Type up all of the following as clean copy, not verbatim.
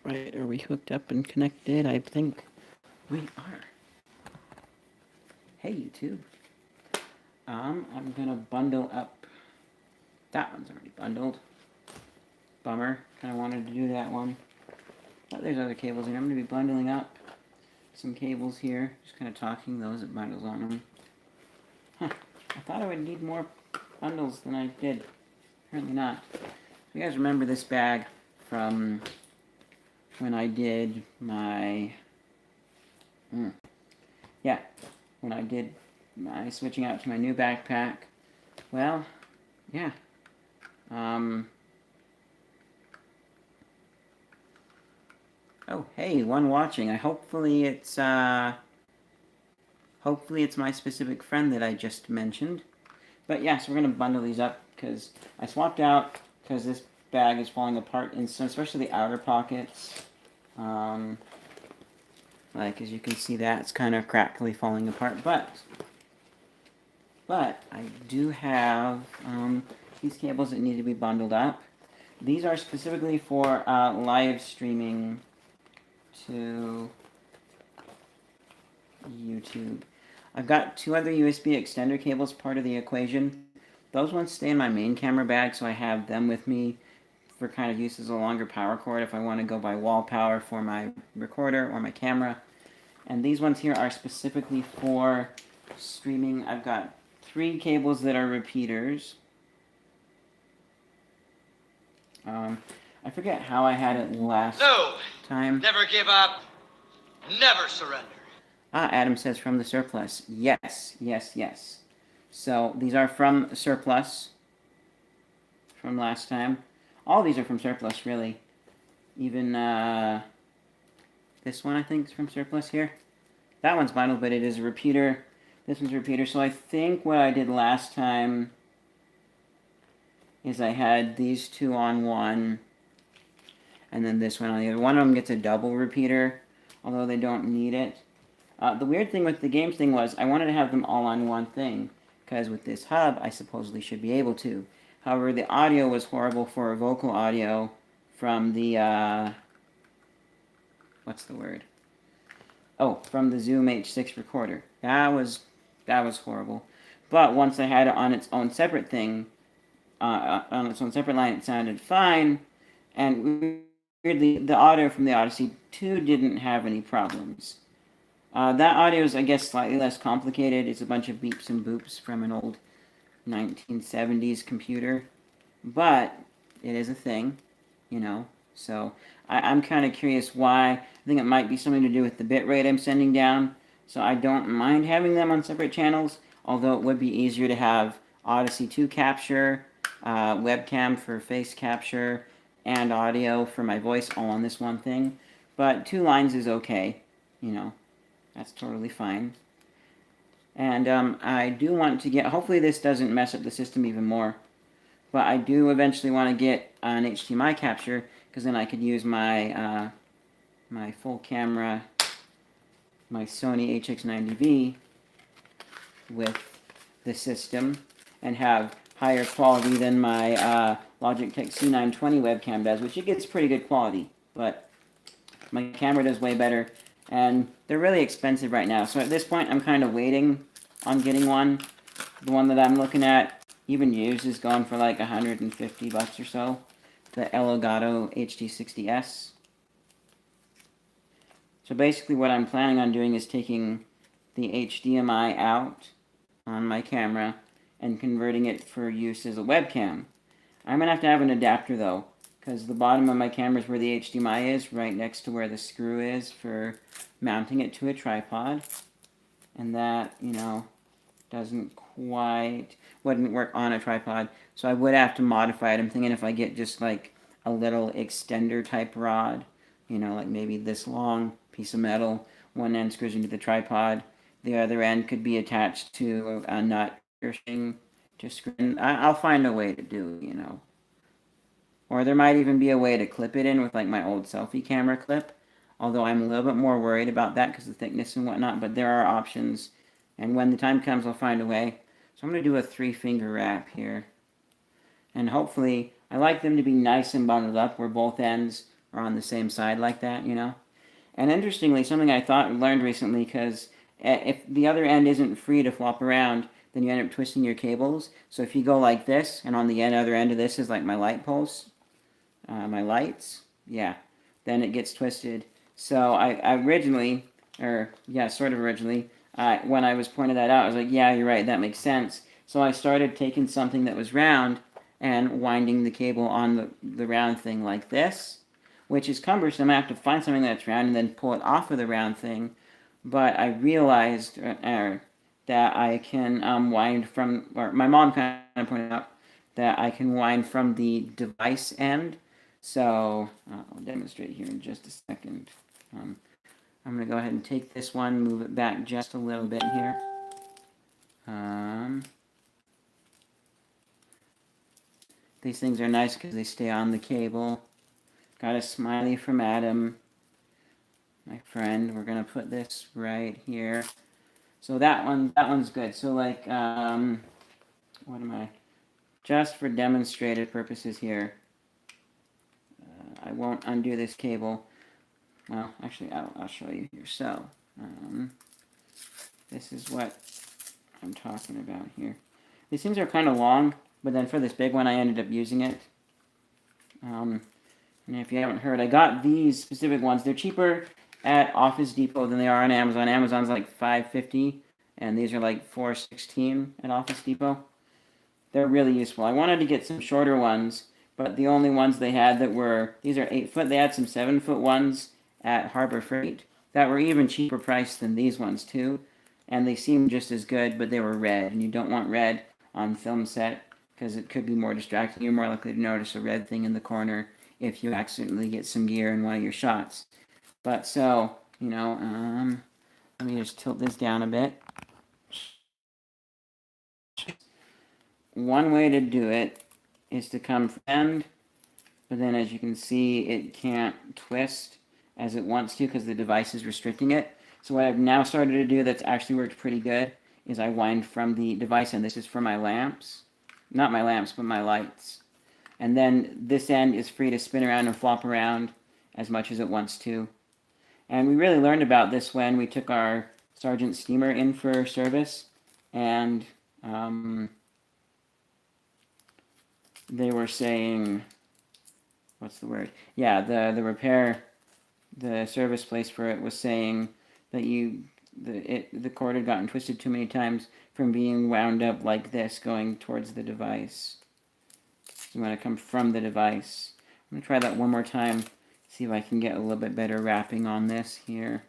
Right, are we hooked up and connected? I think we are. Hey, YouTube. I'm gonna bundle up. That one's already bundled. Bummer. Kind of wanted to do that one. But there's other cables in. I'm gonna be bundling up some cables here. Just kind of talking those at bundles on them. Huh. I thought I would need more bundles than I did. Apparently not. You guys remember this bag from when I did my... Yeah, when I did my switching out to my new backpack. Well, yeah. Oh, hey, one watching. Hopefully it's my specific friend that I just mentioned. But yeah, so we're gonna bundle these up because I swapped out because this bag is falling apart, and so especially the outer pockets. Like as you can see, that it's kind of crackly falling apart. But I do have these cables that need to be bundled up. These are specifically for live streaming to YouTube. I've got two other USB extender cables part of the equation. Those ones stay in my main camera bag, so I have them with me for kind of use as a longer power cord if I want to go by wall power for my recorder or my camera. And these ones here are specifically for streaming. I've got 3 cables that are repeaters. I forget how I had it last time. Never give up. Never surrender. Adam says from the surplus. Yes, yes, yes. So these are from surplus from last time. All these are from surplus, really. Even this one, I think, is from surplus here. That one's vinyl, but it is a repeater. This one's a repeater. So I think what I did last time is I had these two on one, and then this one on the other. One of them gets a double repeater, although they don't need it. The weird thing with the games thing was I wanted to have them all on one thing, because with this hub, I supposedly should be able to. However, the audio was horrible for vocal audio from the, what's the word? Oh, from the Zoom H6 recorder. That was horrible. But once I had it on its own separate thing, on its own separate line, it sounded fine. And weirdly, the audio from the Odyssey 2 didn't have any problems. That audio is, I guess, slightly less complicated. It's a bunch of beeps and boops from an old 1970s computer. But it is a thing, you know. So I'm kind of curious why. I think it might be something to do with the bitrate I'm sending down. So I don't mind having them on separate channels, although it would be easier to have Odyssey 2 capture, webcam for face capture, and audio for my voice all on this one thing. But 2 lines is okay, you know. That's totally fine. And I do want to get, hopefully this doesn't mess up the system even more, but I do eventually want to get an HDMI capture, because then I could use my my full camera, my Sony HX90V with the system, and have higher quality than my Logitech C920 webcam does, which it gets pretty good quality, but my camera does way better. And they're really expensive right now, so at this point I'm kind of waiting on getting one. The one that I'm looking at, even used, is going for like 150 bucks or so. The Elgato HD60S. So basically what I'm planning on doing is taking the HDMI out on my camera and converting it for use as a webcam. I'm going to have an adapter though, because the bottom of my camera is where the HDMI is, right next to where the screw is for mounting it to a tripod. And that, you know, wouldn't work on a tripod. So I would have to modify it. I'm thinking if I get just like a little extender type rod, you know, like maybe this long piece of metal, one end screws into the tripod, the other end could be attached to a nut or thing. I'll find a way to do, you know. Or there might even be a way to clip it in with like my old selfie camera clip. Although I'm a little bit more worried about that because of the thickness and whatnot. But there are options. And when the time comes, I'll find a way. So I'm going to do a 3-finger wrap here. And hopefully, I like them to be nice and bundled up where both ends are on the same side like that, you know. And interestingly, something I learned recently, because if the other end isn't free to flop around, then you end up twisting your cables. So if you go like this, and on the other end of this is like my light posts, my lights, yeah, then it gets twisted. So I originally, or yeah, sort of originally, when I was pointed that out, I was like, yeah, you're right, that makes sense. So I started taking something that was round and winding the cable on the round thing like this, which is cumbersome. I have to find something that's round and then pull it off of the round thing. But I realized that I can wind from, or my mom kind of pointed out that I can wind from the device end. So I'll demonstrate here in just a second. I'm going to go ahead and take this one, move it back just a little bit here. These things are nice because they stay on the cable. Got a smiley from Adam, my friend. We're going to put this right here. So that one's good. So like, what am I? Just for demonstrative purposes here, I won't undo this cable. Well, actually, I'll show you here. So, this is what I'm talking about here. These things are kind of long, but then for this big one, I ended up using it. And if you haven't heard, I got these specific ones. They're cheaper at Office Depot than they are on Amazon. Amazon's like $5.50, and these are like $4.16 at Office Depot. They're really useful. I wanted to get some shorter ones, but the only ones they had that were, these are 8-foot. They had some 7-foot ones at Harbor Freight that were even cheaper priced than these ones too, and they seemed just as good, but they were red, and you don't want red on film set because it could be more distracting. You're more likely to notice a red thing in the corner if you accidentally get some gear in one of your shots. But so, you know, let me just tilt this down a bit. One way to do it is to come from end, but then as you can see, it can't twist as it wants to because the device is restricting it. So what I've now started to do that's actually worked pretty good is I wind from the device, and this is for my lamps. Not my lamps, but my lights. And then this end is free to spin around and flop around as much as it wants to. And we really learned about this when we took our Sargent steamer in for service, and they were saying, what's the word? Yeah, the repair, the service place for it was saying that the cord had gotten twisted too many times from being wound up like this going towards the device. You want to come from the device. I'm going to try that one more time, see if I can get a little bit better wrapping on this here.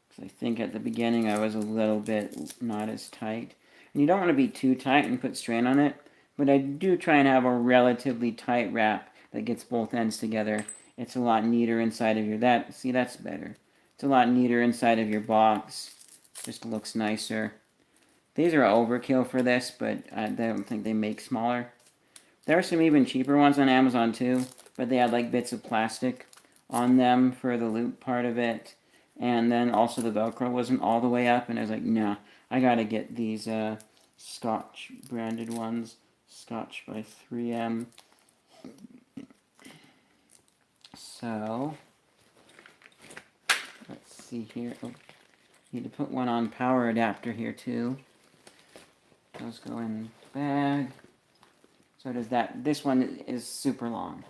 Because I think at the beginning I was a little bit not as tight. And you don't want to be too tight and put strain on it, but I do try and have a relatively tight wrap that gets both ends together. It's a lot neater inside of your, see, that's better. It's a lot neater inside of your box. Just looks nicer. These are overkill for this, but I don't think they make smaller. There are some even cheaper ones on Amazon too, but they had like bits of plastic on them for the loop part of it. And then also the Velcro wasn't all the way up, and I was like, no, I gotta get these Scotch branded ones. Scotch by 3M. So, let's see here. Oh, need to put one on power adapter here too. Those go in the bag. So does that. This one is super long,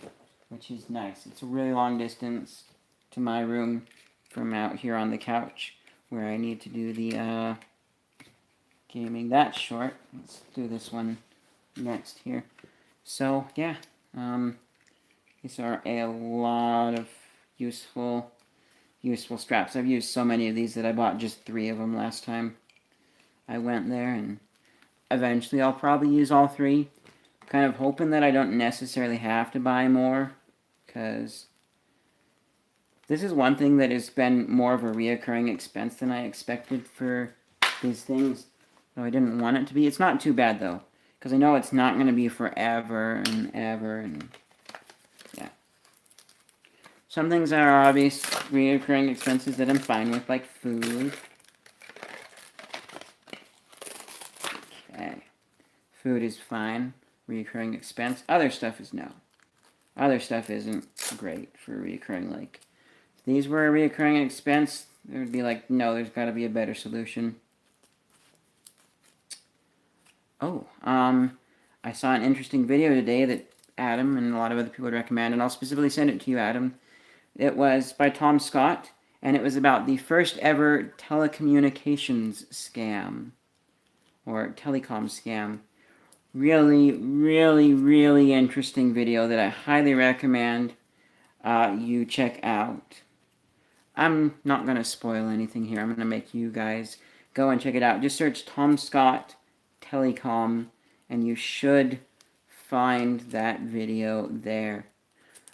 which is nice. It's a really long distance to my room from out here on the couch where I need to do the gaming. That's short. Let's do this one next here. So yeah, these are a lot of useful straps. I've used so many of these that I bought just 3 of them last time I went there, and eventually I'll probably use all 3. Kind of hoping that I don't necessarily have to buy more, because this is one thing that has been more of a reoccurring expense than I expected for these things. Though I didn't want it to be. It's not too bad though, because I know it's not going to be forever and ever, and yeah. Some things are obvious reoccurring expenses that I'm fine with, like food. Okay. Food is fine. Reoccurring expense. Other stuff is no. Other stuff isn't great for reoccurring. Like, if these were a reoccurring expense, there would be like, no, there's got to be a better solution. Oh, I saw an interesting video today that Adam and a lot of other people would recommend, and I'll specifically send it to you, Adam. It was by Tom Scott, and it was about the first ever telecommunications scam, or telecom scam. Really, really, really interesting video that I highly recommend you check out. I'm not going to spoil anything here. I'm going to make you guys go and check it out. Just search Tom Scott Telecom, and you should find that video there.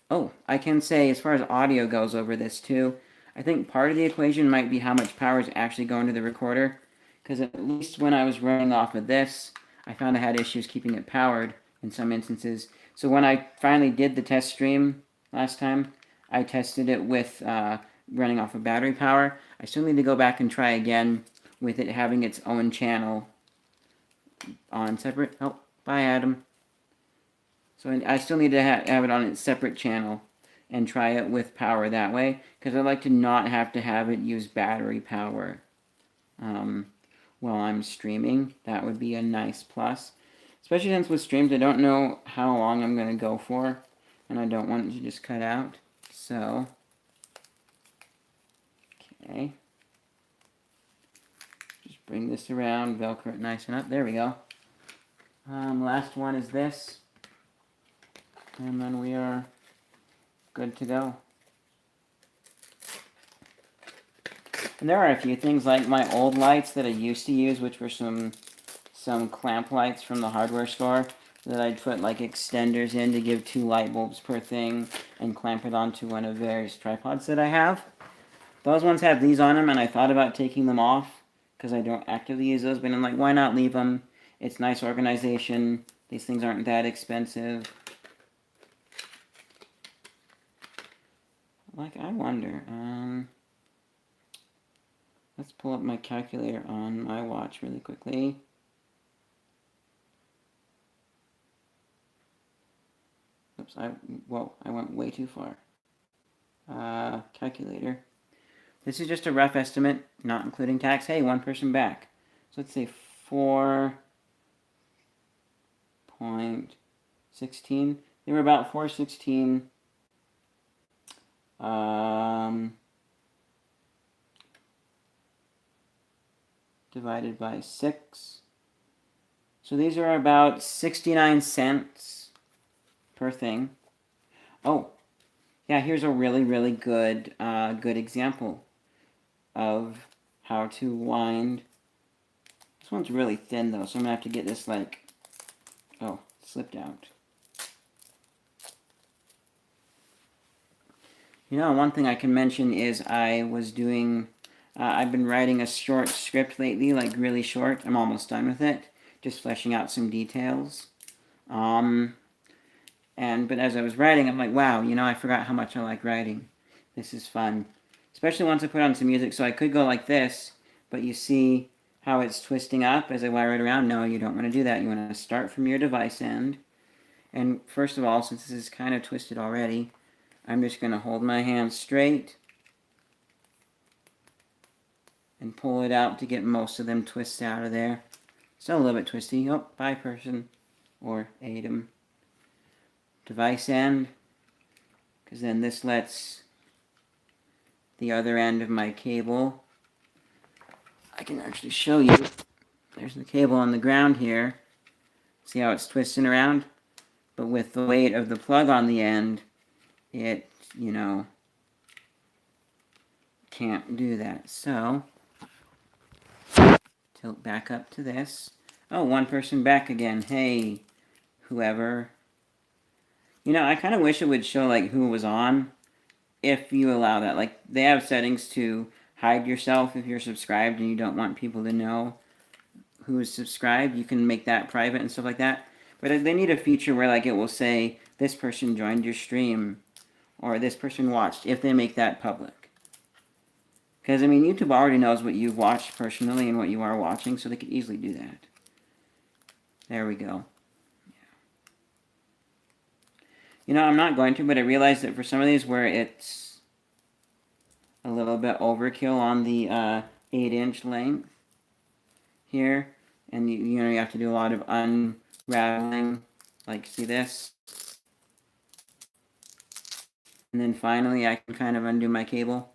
Oh, I can say, as far as audio goes over this too, I think part of the equation might be how much power is actually going to the recorder, because at least when I was running off of this, I found I had issues keeping it powered in some instances. So when I finally did the test stream last time, I tested it with running off of battery power. I still need to go back and try again with it having its own channel on separate. Oh, bye, Adam. So I still need to have it on its separate channel and try it with power that way, because I like to not have to have it use battery power while I'm streaming. That would be a nice plus, especially since with streams I don't know how long I'm going to go for, and I don't want it to just cut out. So, okay, just bring this around, Velcro it nice and up. There we go. Last one is this. And then we are good to go. And there are a few things like my old lights that I used to use, which were some clamp lights from the hardware store that I'd put like extenders in to give 2 light bulbs per thing and clamp it onto one of various tripods that I have. Those ones have these on them, and I thought about taking them off because I don't actively use those, but I'm like, why not leave them? It's nice organization. These things aren't that expensive. Like, I wonder, let's pull up my calculator on my watch really quickly. Oops, I went way too far. Calculator. This is just a rough estimate, not including tax. Hey, one person back. So let's say 4.16. They were about 416. Divided by 6. So these are about 69 cents per thing. Oh, yeah, here's a really, really good example of how to wind. This one's really thin though, so I'm gonna have to get this like, oh, slipped out. You know, one thing I can mention is I was doing, I've been writing a short script lately, like really short. I'm almost done with it, just fleshing out some details. But as I was writing, I'm like, wow, you know, I forgot how much I like writing. This is fun. Especially once I put on some music, so I could go like this, but you see how it's twisting up as I wire it around? No, you don't want to do that. You want to start from your device end. And first of all, since this is kind of twisted already, I'm just going to hold my hand straight and pull it out to get most of them twists out of there. Still a little bit twisty. Oh, bye person. Or Adam. Device end. Because then this lets the other end of my cable. I can actually show you. There's the cable on the ground here. See how it's twisting around? But with the weight of the plug on the end, it, you know, can't do that. So, tilt back up to this. Oh, one person back again. Hey, whoever. You know, I kind of wish it would show, like, who was on, if you allow that. Like, they have settings to hide yourself if you're subscribed and you don't want people to know who is subscribed. You can make that private and stuff like that. But they need a feature where, like, it will say, this person joined your stream, or this person watched, if they make that public. Because, I mean, YouTube already knows what you've watched personally and what you are watching, so they could easily do that. There we go. Yeah. You know, I'm not going to, but I realized that for some of these where it's a little bit overkill on the 8-inch length here, and you know, you have to do a lot of unraveling, like, see this? And then finally I can kind of undo my cable.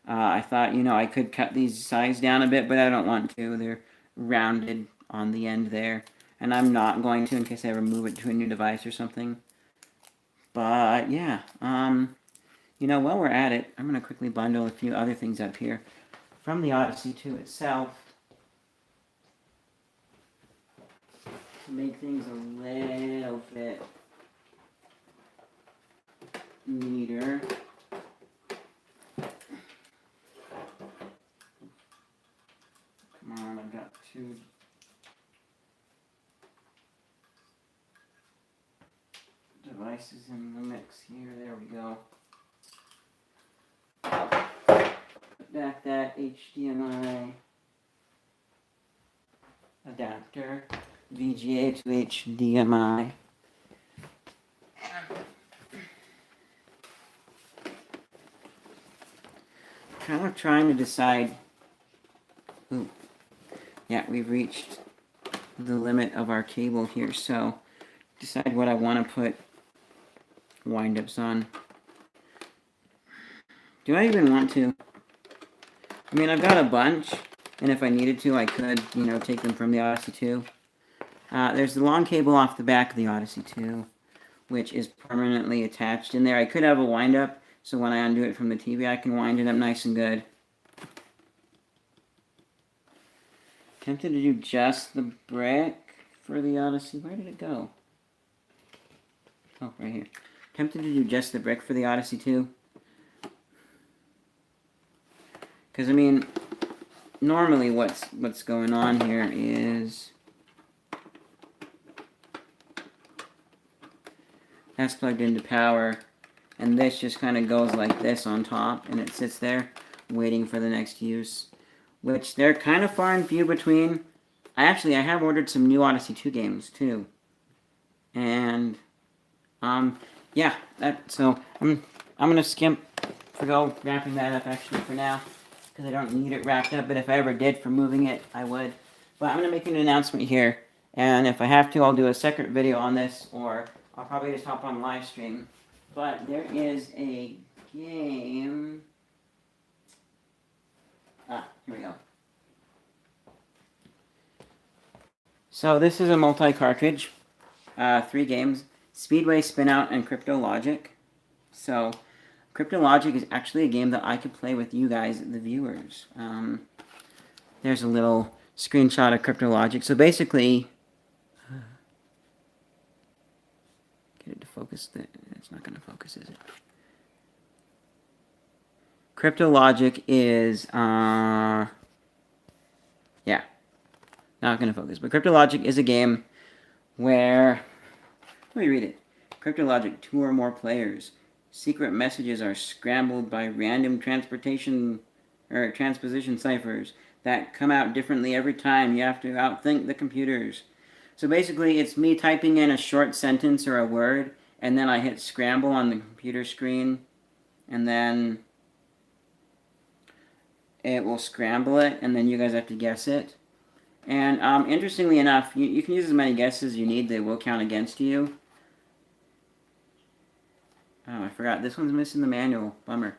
I thought, you know, I could cut these sides down a bit, but I don't want to. They're rounded on the end there. And I'm not going to in case I ever move it to a new device or something. But, yeah. You know, while we're at it, I'm going to quickly bundle a few other things up here. From the Odyssey 2 itself, to make things a little bit neater. Come on, I've got 2 devices in the mix here. There we go. Put back that HDMI adapter, VGA to HDMI. Kind of trying to decide. Ooh, yeah, we've reached the limit of our cable here, so decide what I want to put wind-ups on. Do I even want to? I mean, I've got a bunch, and if I needed to, I could, you know, take them from the Odyssey 2. There's the long cable off the back of the Odyssey 2, which is permanently attached in there. I could have a wind-up, so when I undo it from the TV, I can wind it up nice and good. Tempted to do just the brick for the Odyssey. Where did it go? Oh, right here. Tempted to do just the brick for the Odyssey 2. Because, I mean, normally what's going on here is that's plugged into power, and this just kind of goes like this on top, and it sits there waiting for the next use, which they're kind of far and few between. I have ordered some new Odyssey 2 games too, and yeah, so I'm gonna skimp for wrapping that up actually for now, because I don't need it wrapped up, but if I ever did for moving it, I would. But I'm gonna make an announcement here, and if I have to, I'll do a separate video on this, or I'll probably just hop on live stream. But there is a game. Here we go. So this is a multi-cartridge, 3 games: Speedway, Spinout, and Cryptologic. So Cryptologic is actually a game that I could play with you guys, the viewers. There's a little screenshot of Cryptologic. So basically, get it to focus. It's not going to focus, is it? Cryptologic is, yeah, not going to focus. But Cryptologic is a game where, let me read it. Cryptologic, 2 or more players. Secret messages are scrambled by random transposition ciphers that come out differently every time. You have to outthink the computers. So basically, it's me typing in a short sentence or a word, and then I hit scramble on the computer screen, and then it will scramble it, and then you guys have to guess it. And interestingly enough, you can use as many guesses as you need. They will count against you. Oh, I forgot. This one's missing the manual. Bummer.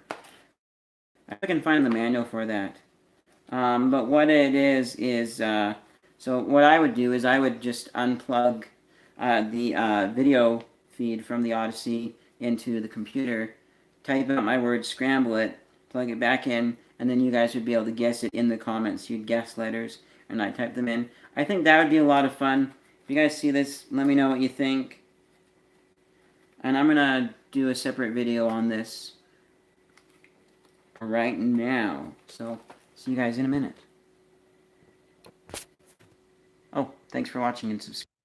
I can find the manual for that. But what it is, so what I would do is I would just unplug the video feed from the Odyssey into the computer, type out my word, scramble it, plug it back in, and then you guys would be able to guess it in the comments. You'd guess letters, and I'd type them in. I think that would be a lot of fun. If you guys see this, let me know what you think. And I'm going to do a separate video on this right now. So, see you guys in a minute. Oh, thanks for watching and subscribe.